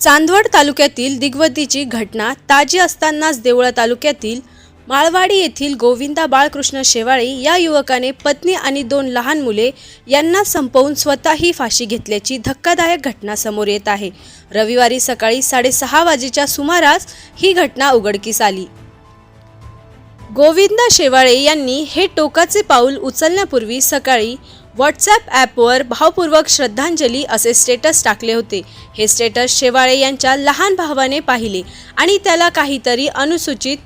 चांदवड तालुक्यातील दिग्वतीची घटना ताजी असतानाच देवळा तालुक्यातील माळवाडी येथील गोविंदा बाळकृष्ण शेवाळे या युवकाने पत्नी आणि 2 लहान मुले यांना संपवून स्वतःही फाशी घेतल्याची धक्कादायक घटना समोर येत आहे। रविवारी सकाळी 6:30 वाजेच्या सुमारास ही घटना उघडकीस आली। गोविंदा शेवाळे यांनी हे टोकाचे पाऊल उचलण्यापूर्वी सकाळी व्हॉट्सॲप ॲपवर भावपूर्वक श्रद्धांजली असे स्टेटस टाकले होते। हे स्टेटस शेवाळे यांच्या लहान भावाने पाहिले आणि त्याला काहीतरी अनुचित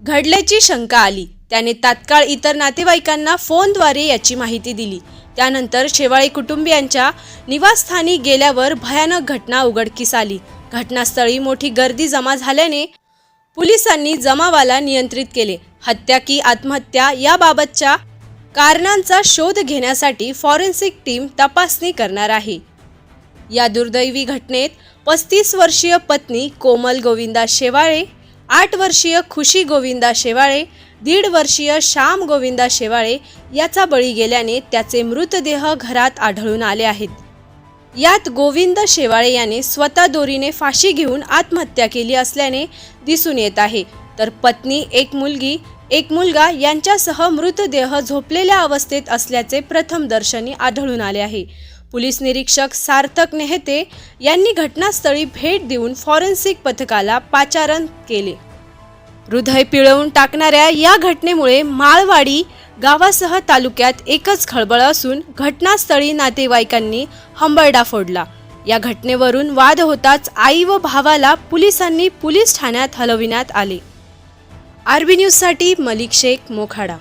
घडल्याची शंका आली। त्याने तात्काळ इतर नातेवाईकांना फोनद्वारे याची माहिती दिली। त्यानंतर शेवाळे कुटुंबियांच्या निवासस्थानी गेल्यावर भयानक घटना उघडकीस आली। घटनास्थळी मोठी गर्दी जमा झाल्याने पोलिसांनी जमावाला नियंत्रित केले। हत्या की आत्महत्या याबाबतच्या कारणांचा शोध घेण्यासाठी फॉरेन्सिक टीम तपासणी करणार आहे। या दुर्दैवी घटनेत 35 वर्षीय पत्नी कोमल गोविंदा शेवाळे, 8 वर्षीय खुशी गोविंदा शेवाळे, 1.5 वर्षीय श्याम गोविंदा शेवाळे याचा बळी गेल्याने त्याचे मृतदेह घरात आढळून आले आहेत। यात गोविंद शेवाळे याने स्वतः दोरीने फाशी घेऊन आत्महत्या केली असल्याने दिसून येत आहे, तर पत्नी, एक मुलगा यांच्यासह मृतदेह झोपलेल्या अवस्थेत असल्याचे प्रथमदर्शनी आढळून आले आहे। पोलीस निरीक्षक सार्थक नेहते यांनी घटनास्थळी भेट देऊन फॉरेन्सिक पथकाला पाचारण केले। हृदय पिळवून टाकणाऱ्या या घटनेमुळे माळवाडी गावासह तालुक्यात एकच खळबळ असून घटनास्थळी नातेवाईकांनी हंबरडा फोडला। या घटनेवरून वाद होताच आई व भावाला पोलिसांनी पोलीस ठाण्यात हलविण्यात आले। आरबी न्यूज साठी मलिक शेख, मोखाडा।